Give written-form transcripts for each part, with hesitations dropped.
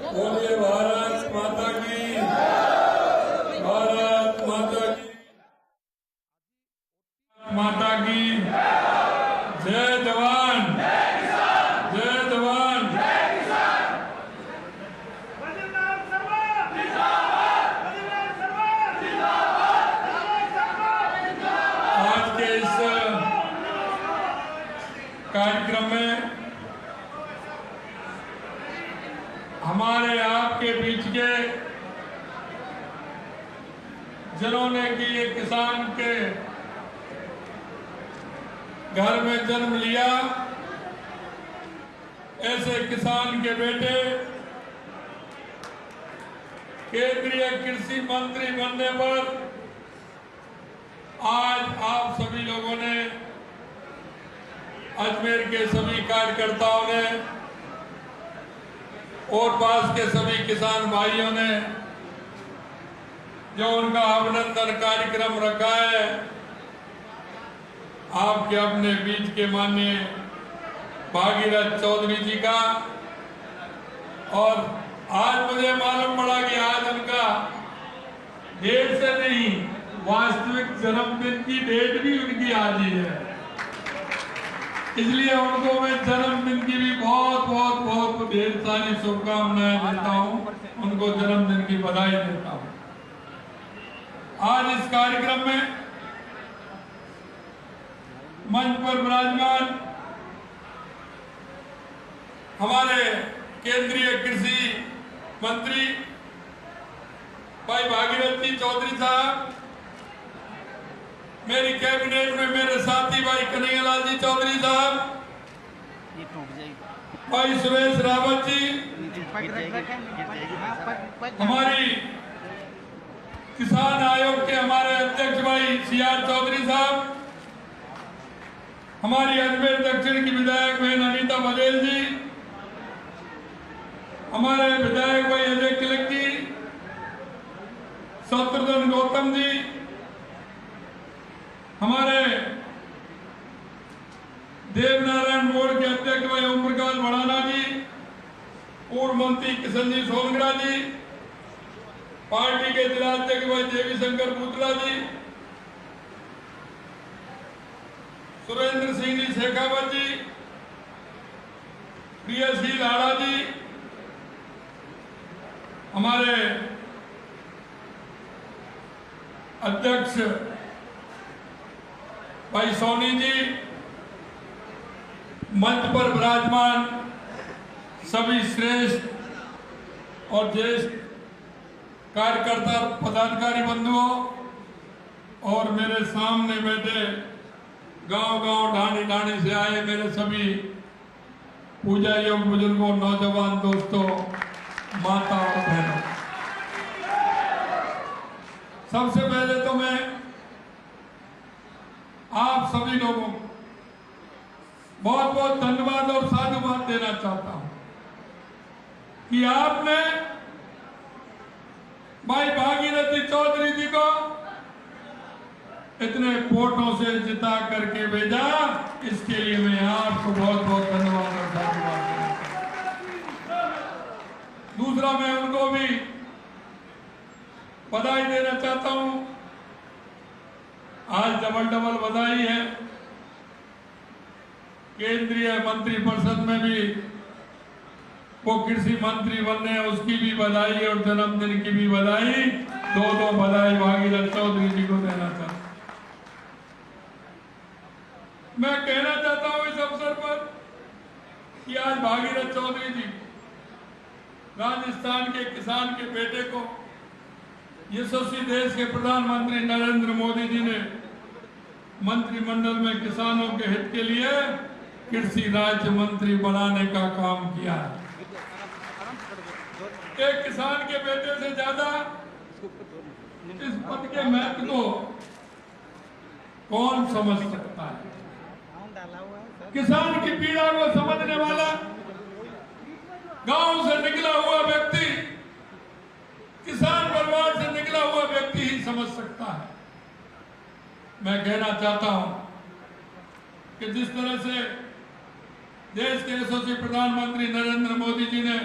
बोलिए भारत माता की, भारत माता की, माता की जय जवान, जय जवान। आज के इस कार्यक्रम में हमारे आपके बीच के जिन्होंने कि एक किसान के घर में जन्म लिया, ऐसे किसान के बेटे केंद्रीय कृषि मंत्री बनने पर आज आप सभी लोगों ने, अजमेर के सभी कार्यकर्ताओं ने और पास के सभी किसान भाइयों ने जो उनका अभिनंदन कार्यक्रम रखा है, आपके अपने बीच के माननीय भागीरथ चौधरी जी का। और आज मुझे मालूम पड़ा कि आज उनका डेट से नहीं, वास्तविक जन्मदिन की डेट भी उनकी आज ही है, इसलिए उनको मैं जन्मदिन की भी बहुत बहुत बहुत ढेर सारी शुभकामनाएं देता हूं, उनको जन्मदिन की बधाई देता हूं। आज इस कार्यक्रम में मंच पर विराजमान हमारे केंद्रीय कृषि मंत्री भाई भागीरथ जी चौधरी साहब, मेरी कैबिनेट में मेरे साथी भाई कन्हैयालाल जी चौधरी साहब, भाई सुरेश रावत जी, हमारी किसान आयोग के हमारे अध्यक्ष भाई सीआर चौधरी साहब, हमारी अजमेर दक्षिण की विधायक बहन अनीता बघेल जी, हमारे विधायक भाई अजय तिलक जी, शत्रुघ्न गौतम जी, हमारे देवनारायण बोर्ड के अध्यक्ष भाई ओम प्रकाश भड़ाना जी, पूर्व मंत्री किशन जी सोनगरा जी, पार्टी के जिला अध्यक्ष भाई देवी शंकर पुतला जी, सुरेंद्र सिंह जी शेखावत जी, प्रियसी लाड़ा जी, हमारे अध्यक्ष भाई सोनी जी, मंच पर विराजमान सभी श्रेष्ठ और ज्येष्ठ कार्यकर्ता पदाधिकारी बंधुओं और मेरे सामने बैठे गांव-गांव ढाणी-ढाणी से आए मेरे सभी पूजा योग बुजुर्गों, नौजवान दोस्तों, माता और बहनों, सबसे पहले तो मैं आप सभी लोगों को बहुत बहुत धन्यवाद और साधुवाद देना चाहता हूं कि आपने भाई भागीरथ चौधरी जी को इतने वोटों से जिता करके भेजा, इसके लिए मैं आपको बहुत बहुत धन्यवाद और साधुवाद देना चाहता हूं। दूसरा, मैं उनको भी बधाई देना चाहता हूं। आज डबल बधाई है, केंद्रीय मंत्रिपरिषद में भी वो कृषि मंत्री बनने हैं, उसकी भी बधाई और जन्मदिन की भी बधाई, दो बधाई भागीरथ चौधरी जी को देना चाहता हूं। मैं कहना चाहता हूं इस अवसर पर कि आज भागीरथ चौधरी जी, राजस्थान के किसान के बेटे को यशस्वी देश के प्रधानमंत्री नरेंद्र मोदी जी ने मंत्रिमंडल में किसानों के हित के लिए कृषि राज्य मंत्री बनाने का काम किया है। एक किसान के बेटे से ज्यादा इस पद के महत्व को कौन समझ सकता है? किसान की पीड़ा को समझने वाला गांव से निकला हुआ व्यक्ति, किसान परिवार से निकला हुआ व्यक्ति ही समझ सकता है। मैं कहना चाहता हूं कि जिस तरह से देश के यशस्वी प्रधानमंत्री नरेंद्र मोदी जी ने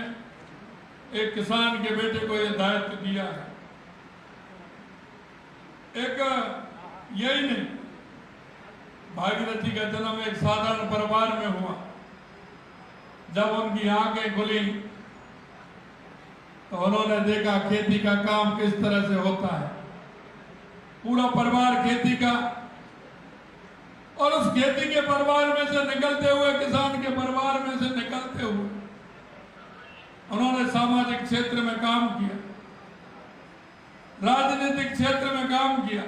एक किसान के बेटे को यह दायित्व दिया है। एक यही नहीं, भागीरथी का जन्म एक साधारण परिवार में हुआ। जब उनकी आंखें खुली तो उन्होंने देखा खेती का काम किस तरह से होता है। पूरा परिवार खेती का, और उस खेती के परिवार में से निकलते हुए, किसान के परिवार में से निकलते हुए उन्होंने सामाजिक क्षेत्र में काम किया, राजनीतिक क्षेत्र में काम किया,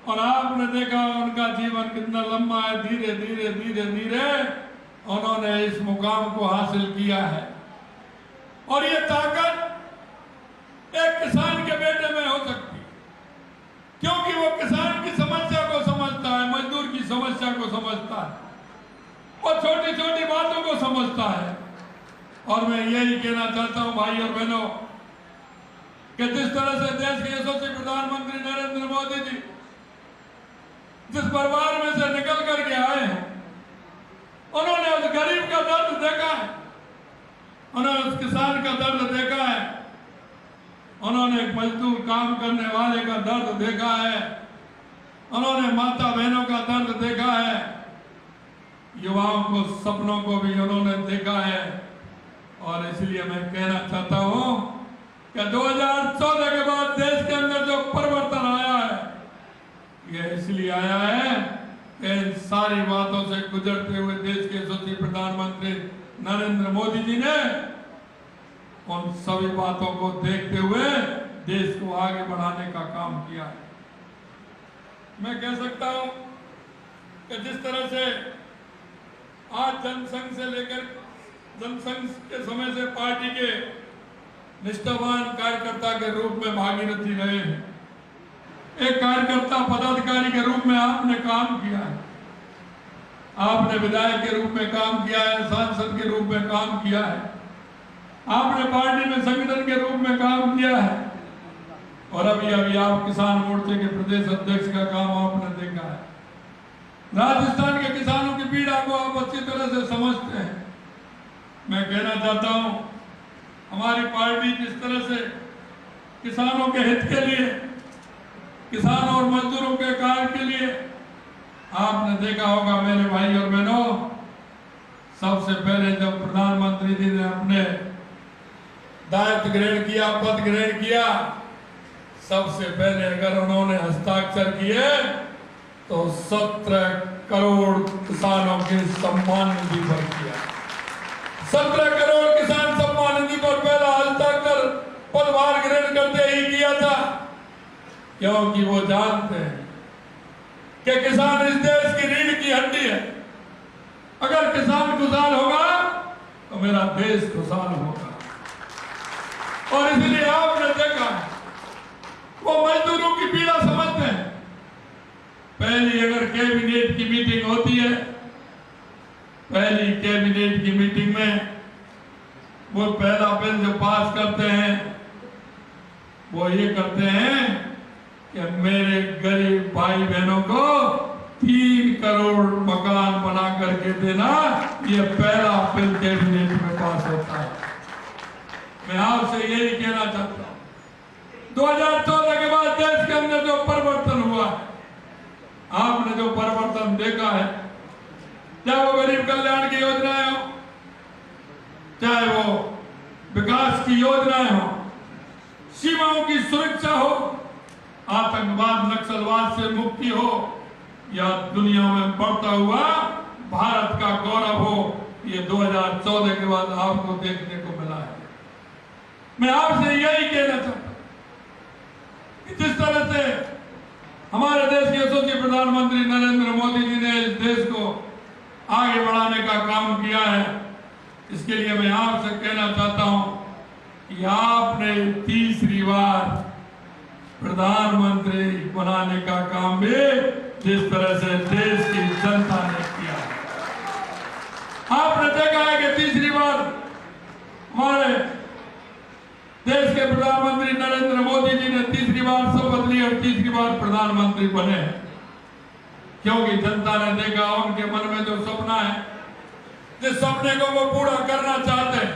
और आपने देखा उनका जीवन कितना लंबा है। धीरे धीरे धीरे धीरे उन्होंने इस मुकाम को हासिल किया है। और ये ताकत एक किसान के बेटे में हो सकती है, क्योंकि वो किसान की समस्या को समझता है, मजदूर की समस्या को समझता है, और छोटी छोटी बातों को समझता है। और मैं यही कहना चाहता हूं भाई और बहनों, कि जिस तरह से देश के यशस्वी प्रधानमंत्री नरेंद्र मोदी जी जिस परिवार में से निकल करके आए हैं, उन्होंने उस गरीब का दर्द देखा है, उन्होंने उस किसान का दर्द देखा है, उन्होंने एक मजदूर काम करने वाले का दर्द देखा है, उन्होंने माता बहनों का दर्द देखा है, युवाओं को सपनों को भी उन्होंने देखा है। और इसलिए मैं कहना चाहता हूं कि 2014 के बाद देश के अंदर जो परिवर्तन आया है, यह इसलिए आया है कि इन सारी बातों से गुजरते हुए देश के यशस्वी प्रधानमंत्री नरेंद्र मोदी जी ने उन सभी बातों को देखते हुए देश को आगे बढ़ाने का काम किया है। मैं कह सकता हूं कि जिस तरह से आज जनसंघ से लेकर जनसंघ के समय से पार्टी के निष्ठावान कार्यकर्ता के रूप में भागीरथी रहे हैं, एक कार्यकर्ता पदाधिकारी के रूप में आपने काम किया है, आपने विधायक के रूप में काम किया है, सांसद के रूप में काम किया है, आपने पार्टी में संगठन के रूप में काम किया है, और अभी अभी आप किसान मोर्चे के प्रदेश अध्यक्ष का काम आपने देखा है। राजस्थान के किसानों की पीड़ा को आप अच्छी तरह से समझते हैं। मैं कहना चाहता हूं, हमारी पार्टी जिस तरह से किसानों के हित के लिए, किसानों और मजदूरों के कार्य के लिए, आपने देखा होगा मेरे भाई और बहनों, सबसे पहले जब प्रधानमंत्री जी ने अपने दायित्व ग्रहण किया, पद ग्रहण किया, सबसे पहले अगर उन्होंने हस्ताक्षर किए तो 17 करोड़ किसानों के सम्मान निधि पर किया। 17 करोड़ किसान सम्मान निधि पर पहला हस्ताक्षर पदभार ग्रहण करते ही किया था, क्योंकि वो जानते हैं कि किसान इस देश की रीढ़ की हड्डी है। अगर किसान खुशहाल होगा तो मेरा देश खुशहाल होगा। और इसलिए आपने देखा वो मजदूरों की पीड़ा समझते हैं। पहली अगर कैबिनेट की मीटिंग होती है, पहली कैबिनेट की मीटिंग में वो पहला बिल जो पास करते हैं वो ये करते हैं कि मेरे गरीब भाई बहनों को 3 करोड़ मकान बना करके देना। ये पहला बिल कैबिनेट में पास होता है। मैं आपसे यही कहना चाहता हूं, 2014 के बाद देश के अंदर जो परिवर्तन हुआ है, आपने जो परिवर्तन देखा है, चाहे वो गरीब कल्याण की योजनाएं हो, चाहे वो विकास की योजनाएं हो, सीमाओं की सुरक्षा हो, आतंकवाद नक्सलवाद से मुक्ति हो, या दुनिया में बढ़ता हुआ भारत का गौरव हो, ये 2014 के बाद आपको देखने को मिला है। मैं आपसे यही कहना चाहता हूं कि जिस तरह से हमारे देश के यशस्वी प्रधानमंत्री नरेंद्र मोदी जी ने इस देश को आगे बढ़ाने का काम किया है, इसके लिए मैं आपसे कहना चाहता हूं कि आपने तीसरी बार प्रधानमंत्री बनाने का काम भी जिस तरह से देश की जनता ने किया, आपने देखा है कि तीसरी बार हमारे देश के प्रधानमंत्री नरेंद्र मोदी जी ने तीसरी बार शपथ ली और तीसरी बार प्रधानमंत्री बने, क्योंकि जनता ने देखा उनके मन में जो सपना है, जिस सपने को वो पूरा करना चाहते हैं,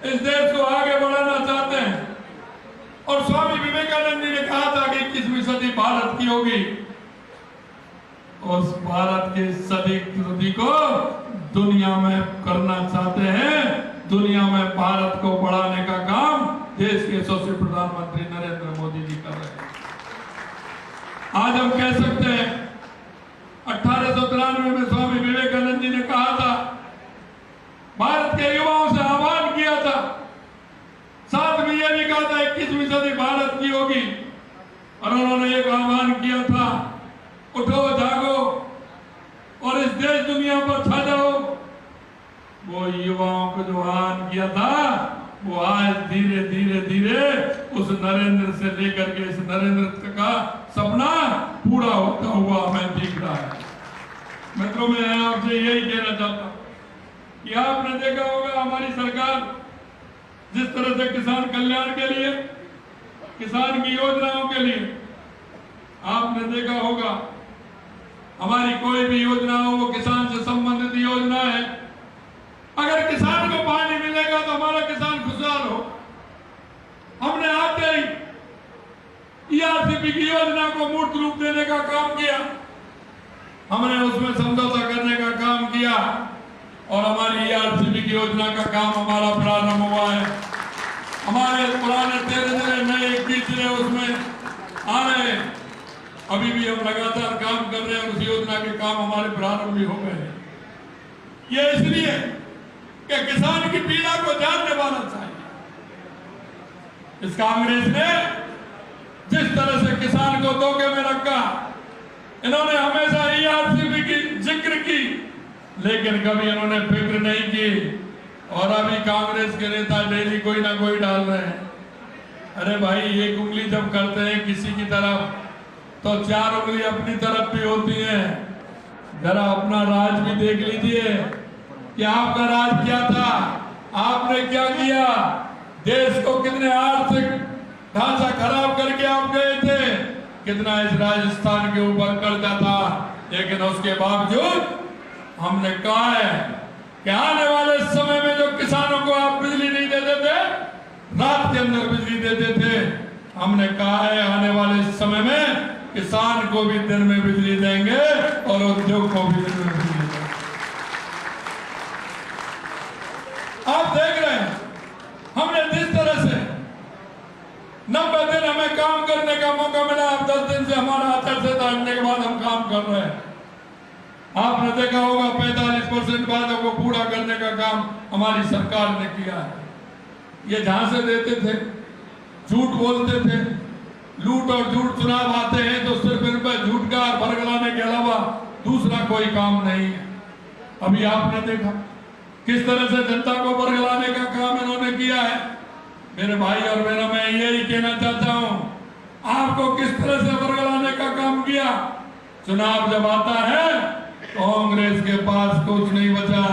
इस देश को आगे बढ़ाना चाहते हैं। और स्वामी विवेकानंद जी ने कहा था कि 21वीं सदी भारत की होगी। उस भारत की सदी को दुनिया में करना चाहते हैं। दुनिया में भारत को बढ़ाने का काम देश के यशस्वी प्रधानमंत्री नरेंद्र मोदी जी कर रहे हैं। आज हम कह सकते हैं 1893 में स्वामी विवेकानंद जी ने कहा था, भारत के युवाओं से आह्वान किया था, साथ में यह भी कहा था 21वीं सदी भारत की होगी। और उन्होंने एक आह्वान किया था, उठो जागो और इस देश दुनिया पर छा जाओ। वो युवाओं को जो आह्वान किया था, वो आज धीरे धीरे धीरे उस नरेंद्र से लेकर के इस नरेंद्र का सपना पूरा होता हुआ हमें दिख रहा है। मित्रों, मैं आपसे यही कहना चाहता हूं कि आपने देखा होगा हमारी सरकार जिस तरह से किसान कल्याण के लिए, किसान की योजनाओं के लिए, आपने देखा होगा हमारी कोई भी योजना हो वो किसान से संबंधित योजना है। अगर किसान को पानी मिलेगा तो हमारा किसान खुशहाल हो। हमने आते ही ERCP की योजना को मूर्त रूप देने का काम किया, हमने उसमें समझौता करने का काम किया और हमारी ERCP की योजना का काम हमारा प्रारंभ हुआ है। हमारे पुराने 13 जिले, नए 21 जिले उसमें आ रहे हैं। अभी भी हम लगातार काम कर रहे हैं और उस योजना के काम हमारे प्रारंभ भी हो गए हैं। ये इसलिए कि किसान की पीड़ा को जानने वाला चाहिए। इस कांग्रेस ने जिस तरह से किसान को धोखे में रखा, इन्होंने हमेशा ERCP की जिक्र की, लेकिन कभी इन्होंने फिक्र नहीं की। और अभी कांग्रेस के नेता डेली कोई ना कोई डाल रहे हैं। अरे भाई, एक उंगली जब करते हैं किसी की तरफ तो 4 उंगली अपनी तरफ भी होती है। जरा अपना राज भी देख लीजिए कि आपका राज क्या था, आपने क्या किया, देश को कितने आर्थिक ढांचा खराब करके आप गए थे, कितना इस राजस्थान के ऊपर कर्जा था। लेकिन उसके बावजूद हमने कहा है कि आने वाले समय में जो किसानों को आप बिजली नहीं देते थे, रात के अंदर बिजली देते थे, हमने कहा है आने वाले समय में किसान को भी दिन में बिजली देंगे और उद्योग को भी दिन में बिजली देंगे। आप देख रहे हैं हमने जिस तरह से 90 दिन हमें काम करने का मौका मिला, अब 10 दिन से हमारा आचार संहिता हटने के बाद हम काम कर रहे हैं। आपने देखा होगा 45% वादों को पूरा करने का काम हमारी सरकार ने किया है। ये झांसे देते थे, झूठ बोलते थे, लूट और झूठ चुनाव आते हैं तो सिर्फ इन पर झूठ का बरगलाने के अलावा दूसरा कोई काम नहीं है। अभी आपने देखा किस तरह से जनता को बरगलाने का काम इन्होंने किया है। मेरे भाई और बहनों, मैं यही कहना चाहता हूं, आपको किस तरह से बरगलाने का काम किया। चुनाव जब आता है कांग्रेस के पास कुछ नहीं बचा।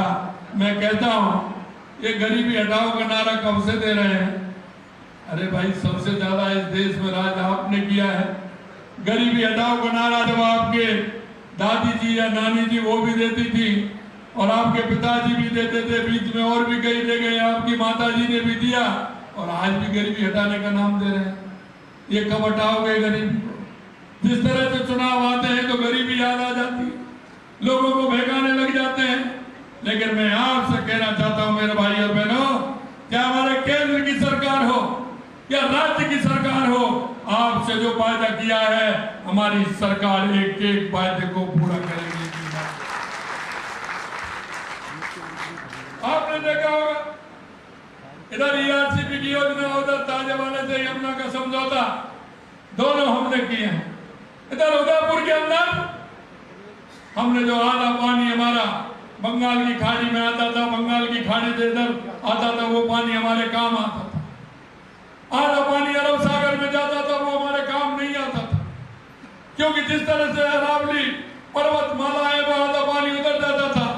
मैं कहता हूं ये गरीबी हटाओ का नारा कब से दे रहे हैं। अरे भाई, सबसे ज्यादा इस देश में राज आपने किया है। गरीबी हटाओ का नारा जब आपके दादी जी या नानी जी वो भी देती थी और आपके पिताजी भी देते थे, बीच में और भी कई जगह आपकी माता जी ने भी दिया, और आज भी गरीबी हटाने का नाम दे रहे हैं। ये कब हटाओगे गरीबी को? जिस तरह से चुनाव आते हैं तो गरीबी याद आ जाती है, लोगों को भगाने लग जाते हैं। लेकिन मैं आपसे कहना चाहता हूं मेरे भाई और बहनों, क्या हमारे केंद्र की सरकार हो या राज्य की सरकार हो, आपसे जो वायदा किया है हमारी सरकार एक एक वायदे को पूरा करेगी। आपने देखा होगा इधर ERCP की योजना, उधर ताजेवाले से यमुना का समझौता, दोनों हमने किए हैं। इधर उदयपुर के अंदर हमने जो आधा पानी हमारा बंगाल की खाड़ी में आता था, बंगाल की खाड़ी से इधर आता था, वो पानी हमारे काम आता था। आधा पानी अरब सागर में जाता था, वो हमारे काम नहीं आता था, क्योंकि जिस तरह से अरावली पर्वतमाला है वो आधा पानी उधर जाता था।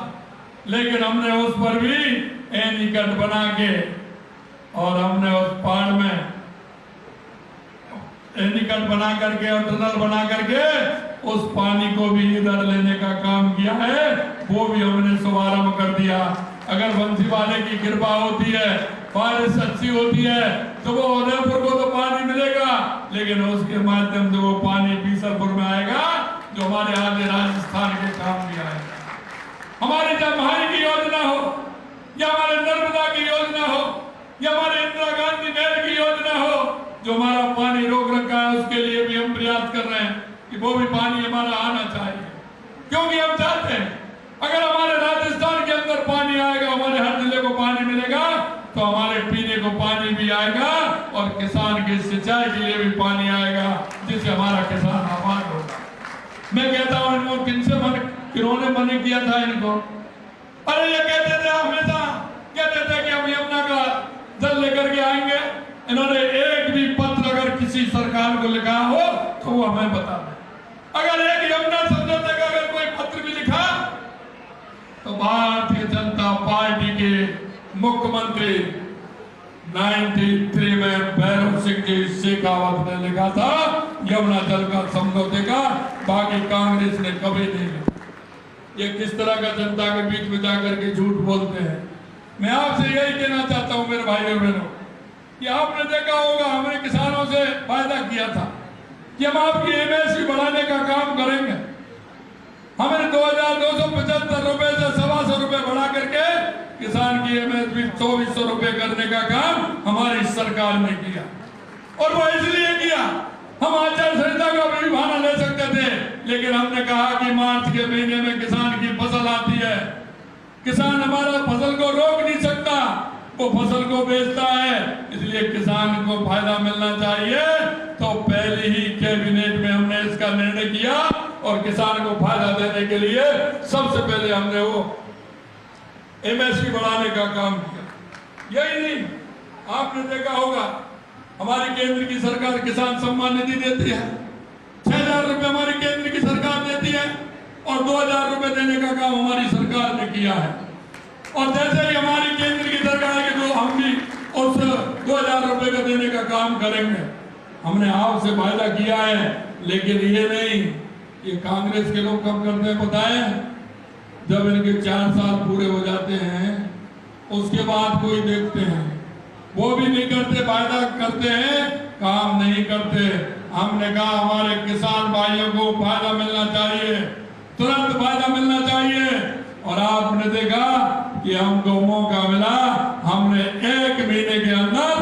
लेकिन हमने उस पर भी एनीकट बना के और हमने उस पहाड़ में एनीकट बना करके और टनल बना करके उस पानी को भी इधर लेने का काम किया है, वो भी हमने शुभारंभ कर दिया। अगर बंसीवाले की कृपा होती है बारिश अच्छी होती है तो वो उदयपुर को तो पानी मिलेगा, लेकिन उसके माध्यम से वो पानी बीसलपुर में आएगा जो हमारे आगे राजस्थान के काम भी आएगा। हमारी जमहारी की योजना हो या हमारे नर्मदा की योजना हो या हमारे इंदिरा गांधी नहर की योजना हो, जो हमारा पानी रोक रखा है उसके लिए भी हम प्रयास कर रहे हैं कि वो भी पानी हमारा आना चाहिए, क्योंकि हम चाहते हैं अगर हमारे राजस्थान के अंदर पानी आएगा, हमारे हर जिले को पानी मिलेगा, तो हमारे पीने को पानी भी आएगा और किसान की सिंचाई के लिए भी पानी आएगा, जिससे हमारा किसान आबाद होगा। मैं कहता हूँ इनको किन्होंने मन किया था इनको, अरे ये कहते थे हमेशा कहते थे कि हम यमुना का जल लेकर के आएंगे। इन्होंने एक भी पत्र अगर किसी सरकार को लिखा हो तो वो हमें बता दें। अगर एक यमुना समझौते का अगर कोई पत्र भी लिखा तो भारतीय जनता पार्टी के मुख्यमंत्री 93 में भैरव सिंह जी शेखावत ने लिखा था यमुना जल का समझौते का, बाकी कांग्रेस ने कभी नहीं लिखा। ये किस तरह का जनता के बीच में जाकर के झूठ बोलते हैं। मैं आपसे यही कहना चाहता हूं मेरे भाई और बहनों कि आपने देखा होगा हमने किसानों से वायदा किया था कि हम आपकी एमएसपी बढ़ाने का काम करेंगे। हमने 2275 रुपए से 125 रुपए बढ़ा करके किसान की एमएसपी 2400 रुपए करने का काम हमारी सरकार ने किया, और वो इसलिए किया हम आचार संहिता का भी बहाना ले सकते थे, लेकिन हमने कहा कि मार्च के महीने में किसान की फसल आती है, किसान हमारा फसल को रोक नहीं सकता, वो फसल को बेचता है, इसलिए किसान को फायदा मिलना चाहिए। तो पहले ही कैबिनेट में हमने इसका निर्णय किया और किसान को फायदा देने के लिए सबसे पहले हमने वो एमएसपी बढ़ाने का काम किया। यही नहीं, आपने देखा होगा हमारी केंद्र की सरकार किसान सम्मान निधि देती है, 6000 रुपए हमारी केंद्र की सरकार देती है और 2000 रुपए देने का काम हमारी सरकार ने किया है। और जैसे ही हमारी केंद्र की सरकार के जो हम भी उस 2000 रुपए का देने का काम करेंगे, हमने आपसे वायदा किया है। लेकिन ये नहीं, ये कांग्रेस के लोग कब करते हैं बताएं, जब इनके 4 साल पूरे हो जाते हैं उसके बाद कोई देखते हैं, वो भी नहीं करते, वायदा करते हैं काम नहीं करते। हमने कहा हमारे किसान भाइयों को फायदा मिलना चाहिए, तुरंत फायदा मिलना चाहिए, और आपने देखा कि हमको मौका मिला, हमने 1 महीने के अंदर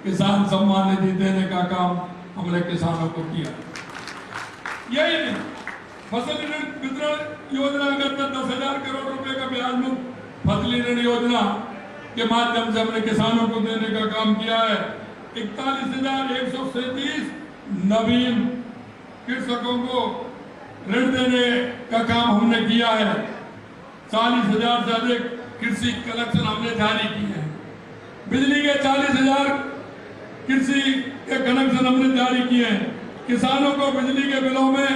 किसान सम्मान निधि देने का काम हमने किसानों को किया। यही नहीं, फसल ऋण वितरण योजना के अंदर 10,000 करोड़ रुपए का ब्याज मुक्त फसली ऋण योजना के माध्यम से हमने किसानों को देने का काम किया है। 41,137 नवीन कृषकों को ऋण देने का काम हमने किया है। 40,000 से अधिक कृषि कनेक्शन हमने जारी किए हैं। बिजली के 40,000 कृषि के कनेक्शन हमने जारी किए हैं। किसानों को बिजली के बिलों में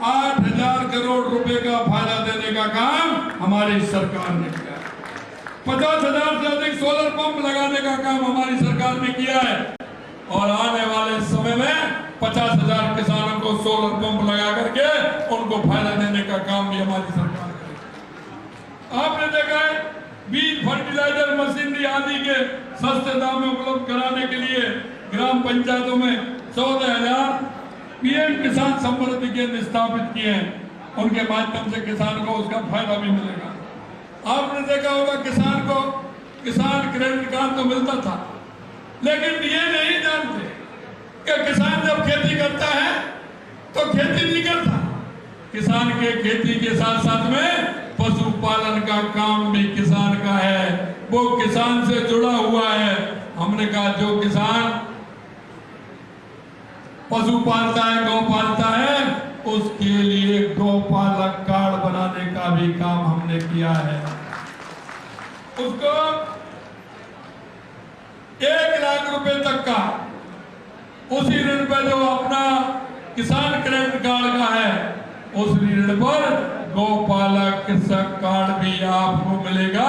8,000 करोड़ रुपए का फायदा देने का काम हमारी सरकार ने किया है। 50,000 से अधिक सोलर पंप लगाने का काम हमारी सरकार ने किया है, और आने वाले समय में 50,000 किसानों को सोलर पंप लगा करके उनको फायदा देने का काम भी हमारी सरकार करेगी। आपने देखा है बीज, फर्टिलाइजर, मशीनरी आदि के सस्ते दाम में उपलब्ध कराने के लिए ग्राम पंचायतों में 14,000 पीएम किसान समृद्धि केंद्र स्थापित किए हैं, उनके माध्यम से किसान को उसका फायदा भी मिलेगा। आपने देखा होगा किसान को किसान क्रेडिट कार्ड तो मिलता था, लेकिन ये नहीं जानते कि किसान जब खेती करता है तो खेती नहीं करता, किसान के खेती के साथ साथ में पशुपालन का काम भी किसान का है, वो किसान से जुड़ा हुआ है। हमने कहा जो किसान पशु पालता है, गौ पालता है, उसके लिए गौपालक कार्ड बनाने का भी काम हमने किया है। उसको 1 लाख रुपए तक का उसी ऋण पर जो अपना किसान क्रेडिट कार्ड का है, उस ऋण पर गौपालक कृषक कार्ड भी आपको मिलेगा।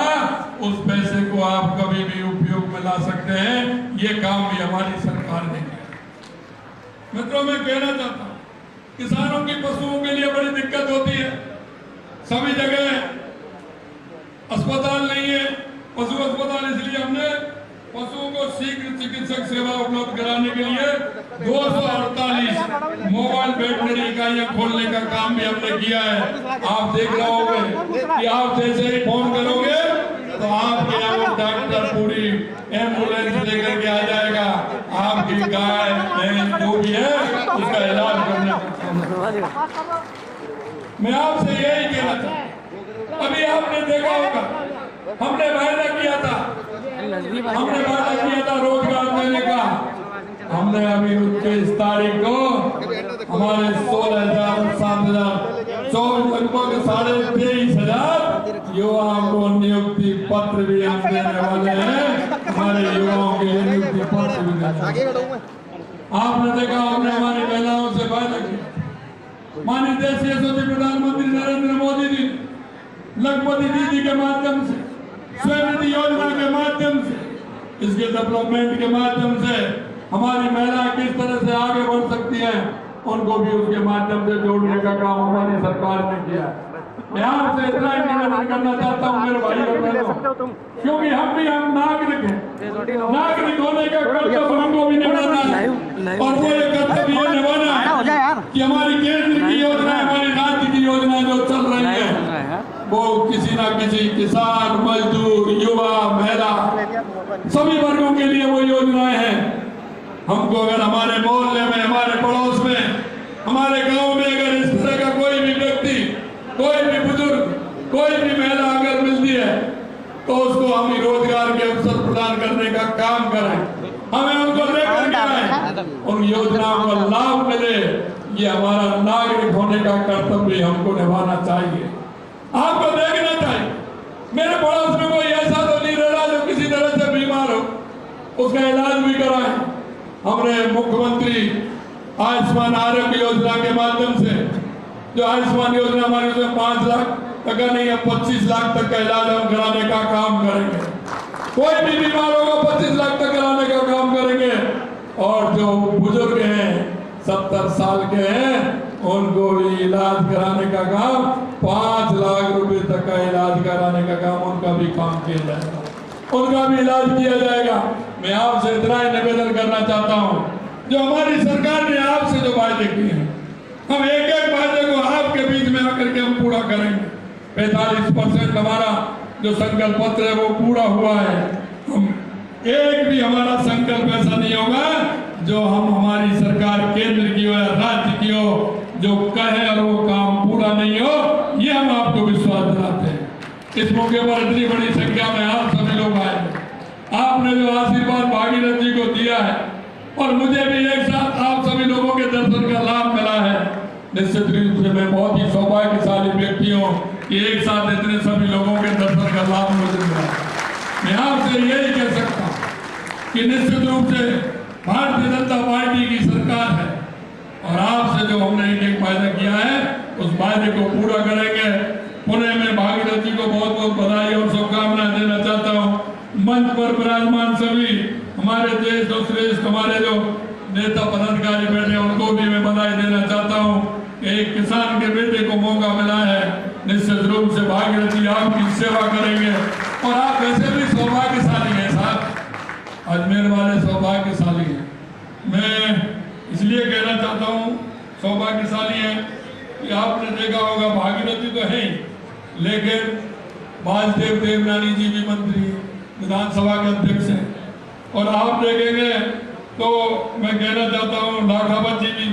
उस पैसे को आप कभी भी उपयोग में ला सकते हैं। ये काम भी हमारी सरकार ने किया। मित्रों, मैं कहना चाहता हूं, किसानों की पशुओं के लिए बड़ी दिक्कत होती है। सभी जगह अस्पताल नहीं है, पशु अस्पताल, इसलिए हमने पशुओं को शीघ्र चिकित्सक सेवा उपलब्ध कराने के लिए 248 मोबाइल वेटनरी इकाइयां खोलने का काम भी हमने किया है। आप देख रहे होंगे कि आप जैसे ही फोन करोगे तो आपके यहाँ डॉक्टर पूरी एम्बुलेंस लेकर के आ जाएगा, आपकी गाय भैंस जो भी है उसका इलाज करने का। मैं आपसे यही कहना चाहता, अभी आपने देखा होगा हमने वायदा किया था रोजगार देने का। हमने अभी 29 तारीख को हमारे 16,000 7,000 लगभग 23,500 युवाओं को नियुक्ति पत्र भी हम देने वाले हैं। हमारे युवाओं के लिए नियुक्ति पत्र भी देने। आपने देखा हमने हमारी महिलाओं से वायदा किया। माननीय देश यशस्वी प्रधानमंत्री नरेंद्र मोदी जी लखपति दीदी के माध्यम से, स्वनिधि योजना के माध्यम से, इसके डेवलपमेंट के माध्यम से हमारी महिला किस तरह से आगे बढ़ सकती है, उनको भी उसके माध्यम से जोड़ने का काम हमारी सरकार ने किया। मैं आपसे इतना ही निवेदन करना चाहता हूँ मेरे भाई और बहनों, क्योंकि हम नागरिक हैं, नागरिक होने का कर्तव्य हमको भी निभाना है। और वो ये कर्तव्य ये निभाना है कि हमारी केंद्र की योजना, हमारी राज्य की योजना जो चल रही है वो किसी ना किसी किसान, मजदूर, युवा, महिला सभी वर्गों के लिए वो योजनाएं हैं। हमको अगर हमारे मोहल्ले में, हमारे पड़ोस में, हमारे गांव में अगर इस तरह का कोई भी व्यक्ति, कोई भी बुजुर्ग, कोई भी महिला अगर मिलती है तो उसको हम रोजगार के अवसर प्रदान करने का काम करें, हमें उनको लेकर के आए, उन योजनाओं का लाभ मिले। ये हमारा नागरिक होने का कर्तव्य हमको निभाना चाहिए, आपको देखना चाहिए। मेरे पड़ोस में कोई ऐसा तो नहीं रहा जो किसी तरह से बीमार हो, उसका इलाज भी कराएं। हमने मुख्यमंत्री आयुष्मान आरोग्य योजना के माध्यम से, जो आयुष्मान योजना हमारी उसमें 5 लाख तक का नहीं है, 25 लाख तक का इलाज हम कराने का काम करेंगे। कोई भी बीमार होगा 25 लाख तक कराने का काम करेंगे। और जो बुजुर्ग हैं, 70 साल के हैं, उनको भी इलाज कराने का काम, 5 लाख रुपए तक का इलाज कराने का काम, उनका भी काम किया जाएगा, उनका भी इलाज किया जाएगा। मैं आपसे इतना ही निवेदन करना चाहता हूँ, जो हमारी सरकार ने आपसे जो वायदे किए हैं, हम एक एक वायदे को आपके बीच में आकर के हम पूरा करेंगे। 45% हमारा जो संकल्प पत्र है वो पूरा हुआ है। हम एक भी हमारा संकल्प ऐसा नहीं होगा जो हम हमारी सरकार केंद्र की हो या राज्य की हो जो कहे और वो काम पूरा नहीं हो, ये हम आपको विश्वास दिलाते हैं। इस मौके पर इतनी बड़ी संख्या में आप सभी लोग आए, आपने जो आशीर्वाद भागीरथ जी को दिया है और मुझे भी एक साथ आप सभी लोगों के दर्शन का लाभ मिला है, निश्चित रूप से मैं बहुत ही सौभाग्यशाली व्यक्ति हूँ कि एक साथ इतने सभी लोगों के दर्शन का लाभ मुझे मिला। मैं आपसे यही कह सकता हूँ कि निश्चित रूप से भारतीय जनता पार्टी की सरकार है और आपसे जो हमने एक वायदा किया है उस वायदे को पूरा करेंगे। पुणे में भागीरथ जी को बहुत बहुत बधाई और शुभकामनाएं देना चाहता हूँ। मंच पर विराजमान सभी हमारे देश और श्रेष्ठ हमारे जो नेता पदाधिकारी बैठे उनको भी मैं बधाई देना चाहता हूँ कि एक किसान के बेटे को मौका मिला है। निश्चित रूप से भागीरथ जी आपकी सेवा करेंगे और आप वैसे भी सौभाग्यशाली हैं साहब, अजमेर वाले सौभाग्यशाली हैं। मैं इसलिए कहना चाहता हूँ सौभाग्यशाली हैं कि आपने देखा होगा भागीरथ जी तो है लेकिन वासुदेव देवनानी जी भी मंत्री विधानसभा के अध्यक्ष हैं और आप देखेंगे तो मैं कहना चाहता हूँ लाखावत जी भी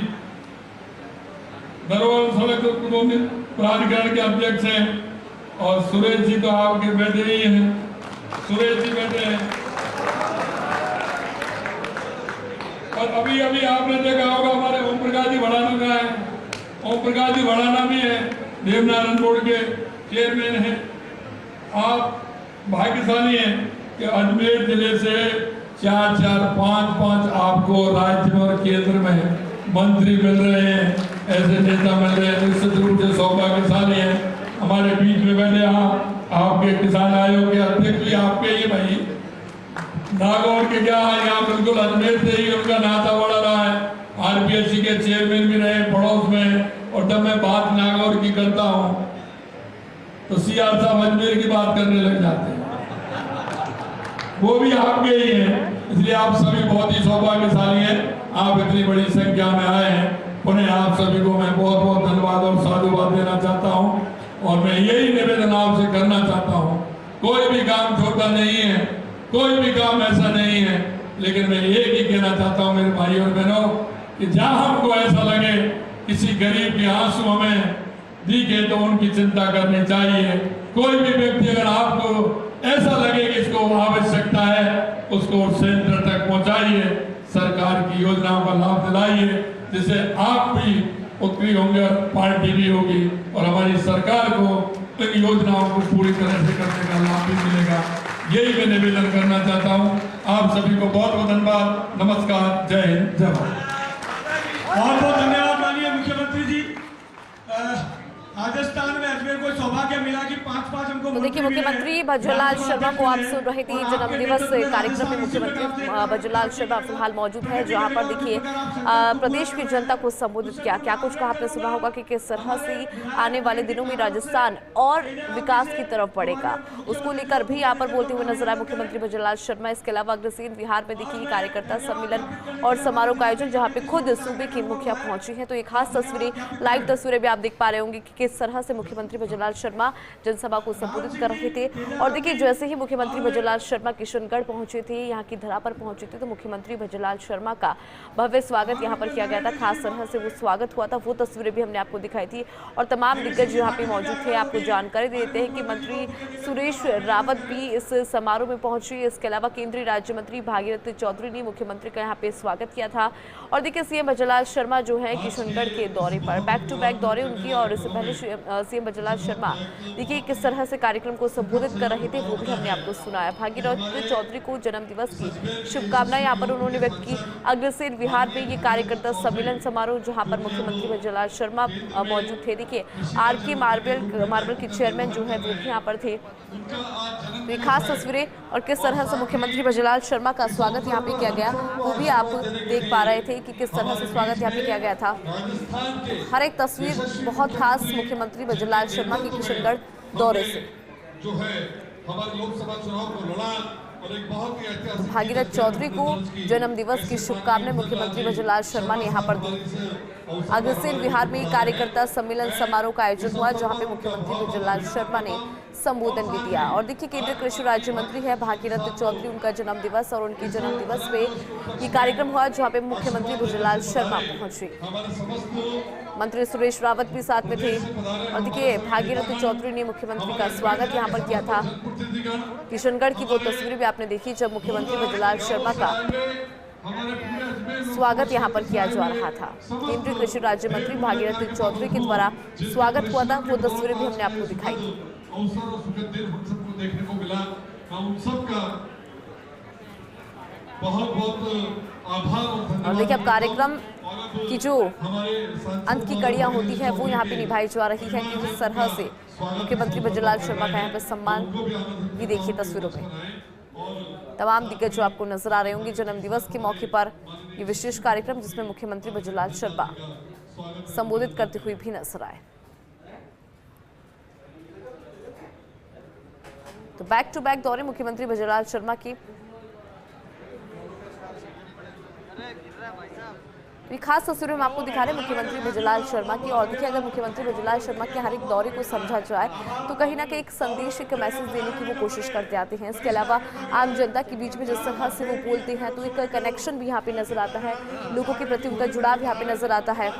धरोहर सड़क प्राधिकरण के अध्यक्ष हैं और सुरेश जी तो आपके बैठे ही हैं, सुरेश जी बैठे हैं। और अभी अभी आपने देखा होगा हमारे ओम प्रकाश जी भड़ाना का है, ओम प्रकाश जी भड़ाना भी है, देवनारायण बोर्ड के चेयरमैन हैं। आप भाग्यशाली हैं कि अजमेर जिले से 4-4, 5-5 आपको राज्य और केंद्र में मंत्री मिल रहे हैं, ऐसे नेता मिल रहे हैं। निश्चित रूप से सौभाग्यशाली हैं। हमारे बीच में बैठे आपके किसान आयोग के अध्यक्ष भी आपके ही भाई नागौर के क्या है, यहाँ बिल्कुल अजमेर से ही उनका नाता बढ़ा रहा है। आरपीएससी के चेयरमैन भी रहे पड़ोस में। और जब मैं बात नागौर की करता हूँ तो सीआर साहब अजमेर की बात करने लग जाते हैं। वो भी आपके ही हैं। इसलिए आप सभी बहुत ही सौभाग्यशाली हैं, आप इतनी बड़ी संख्या में आए हैं। उन्हें आप सभी को मैं बहुत बहुत धन्यवाद और साधुवाद देना चाहता हूँ। और मैं यही निवेदन आपसे करना चाहता हूँ, कोई भी काम छोटा नहीं है, कोई भी काम ऐसा नहीं है, लेकिन मैं एक ही कहना चाहता हूँ मेरे भाई और बहनों कि जहाँ हमको ऐसा लगे किसी गरीब के आंसू हमें दिखे तो उनकी चिंता करनी चाहिए। कोई भी व्यक्ति अगर आपको ऐसा लगे कि इसको आवश्यकता है, उसको सेंटर तक पहुंचाइए, सरकार की योजनाओं का लाभ दिलाइए, जिससे आप भी उपकृत होंगे और पार्टी भी होगी और हमारी सरकार को इन योजनाओं को पूरी तरह से करने का लाभ भी मिलेगा। यही मैं निवेदन करना चाहता हूँ। आप सभी को बहुत बहुत धन्यवाद। नमस्कार, जय हिंद, जय भारत। बहुत बहुत धन्यवाद माननीय मुख्यमंत्री जी। राजस्थान में अजमेर को सौभाग्य मिला कि 5-5 हमको। तो देखिए, मुख्यमंत्री भजनलाल शर्मा को आप सुन रहे थे जन्मदिवस कार्यक्रम में। मुख्यमंत्री भजनलाल शर्मा फिलहाल मौजूद है, जहां पर देखिए प्रदेश की जनता को संबोधित किया। क्या कुछ कहा आपने सुना होगा कि किस तरह से आने वाले दिनों में राजस्थान और विकास की तरफ बढ़ेगा, उसको लेकर भी यहाँ पर बोलते हुए नजर आए मुख्यमंत्री भजनलाल शर्मा। इसके अलावा अग्रसेन बिहार में देखिए कार्यकर्ता सम्मेलन और समारोह का आयोजन, जहाँ पे खुद सूबे की मुखिया पहुंची है। तो ये खास तस्वीरें, लाइव तस्वीरें भी आप देख पा रहे होंगे कि किस तरह से मुख्यमंत्री भजनलाल शर्मा जनसभा को संबोधित कर रहे थे। और देखिए, जैसे ही मुख्यमंत्री भजनलाल शर्मा किशनगढ़ पहुंचे थे, यहाँ की धरा पर पहुंचे थे, तो मुख्यमंत्री भजनलाल शर्मा का भव्य स्वागत यहाँ पर किया गया था। खास तरह से वो स्वागत हुआ था, वो तस्वीरें भी हमने आपको दिखाई थी। और तमाम दिग्गज यहाँ पे मौजूद थे। आपको जानकारी देते हैं कि मंत्री सुरेश रावत भी इस समारोह में पहुंचे। इसके अलावा केंद्रीय राज्य मंत्री भागीरथ चौधरी ने मुख्यमंत्री का यहाँ पे स्वागत किया था। और देखिए, सीएम भजनलाल शर्मा जो है किशनगढ़ के दौरे पर, बैक टू बैक दौरे उनकी, और इससे पहले सीएम भजनलाल शर्मा देखिए किस तरह से कार्यक्रम को संबोधित कर रहे थे, वो भी हमने आपको सुनाया। भागीरथ चौधरी को जन्मदिवस की शुभकामनाएं यहाँ पर उन्होंने व्यक्त की। अग्रसेन बिहार में ये कार्यकर्ता सम्मेलन समारोह, जहाँ पर मुख्यमंत्री भजनलाल शर्मा मौजूद थे। देखिए, आरके मार्बल के चेयरमैन जो है वो भी यहाँ पर थे। तो ये खास तस्वीरें और किस तरह से मुख्यमंत्री भजनलाल शर्मा का स्वागत यहाँ पे किया गया, वो भी आप देख पा रहे थे कि किस तरह से स्वागत यहाँ पे किया गया था। हर एक तस्वीर बहुत खास मुख्यमंत्री भजनलाल शर्मा के किशनगढ़ दौरे से। जो है हमारे लोकसभा चुनाव को लड़ा और एक बहुत ही ऐतिहासिक। भागीरथ चौधरी को जन्मदिवस की शुभकामनाएं मुख्यमंत्री भजनलाल शर्मा ने यहाँ पर दी। अग्रसेन बिहार में कार्यकर्ता सम्मेलन समारोह का आयोजन हुआ, जहाँ पे मुख्यमंत्री भजनलाल शर्मा ने संबोधन भी दिया। और देखिए, केंद्रीय कृषि राज्य मंत्री है भागीरथ चौधरी, उनका जन्मदिवस, और उनके जन्मदिवस पे ये कार्यक्रम हुआ, जहाँ पे मुख्यमंत्री भजनलाल शर्मा पहुंचे। मंत्री सुरेश रावत भी साथ में थे। और देखिए, भागीरथ चौधरी ने मुख्यमंत्री का स्वागत यहाँ पर किया था। किशनगढ़ की वो तस्वीरें भी आपने देखी जब मुख्यमंत्री भजनलाल शर्मा का स्वागत यहाँ पर किया जा रहा था। केंद्रीय कृषि राज्य मंत्री भागीरथ चौधरी के द्वारा स्वागत हुआ था, वो तस्वीरें भी हमने आपको दिखाई थी। अवसर और सुखद दिन हम सबको देखने को मिला। मैं उन सबका बहुत बहुत आभार और धन्यवाद। और देखिए, अब कार्यक्रम की जो अंत की कड़ियां होती है वो यहाँ पे निभाई जा रही है कि किस तरह से मुख्यमंत्री भजनलाल शर्मा का यहाँ पे सम्मान भी देखिए तस्वीरों में। तमाम दिग्गज जो आपको नजर आ रहे होंगे जन्मदिवस के मौके पर ये विशेष कार्यक्रम, जिसमें मुख्यमंत्री भजनलाल शर्मा संबोधित करते हुए भी नजर आए। तो बैक टू बैक दौरे मुख्यमंत्री भजनलाल शर्मा की। ये खास तस्वीरें हम आपको दिखा रहे हैं मुख्यमंत्री भजनलाल शर्मा की। और देखिए, अगर मुख्यमंत्री भजनलाल शर्मा के हर एक दौरे को समझा जाए तो कहीं ना कहीं एक संदेश, एक मैसेज देने की वो कोशिश करते आते हैं। इसके अलावा आम जनता के बीच में जिस तरह से वो बोलते हैं, तो एक कनेक्शन भी यहाँ पे नजर आता है, लोगों के प्रति उनका जुड़ाव यहाँ पे नजर आता है।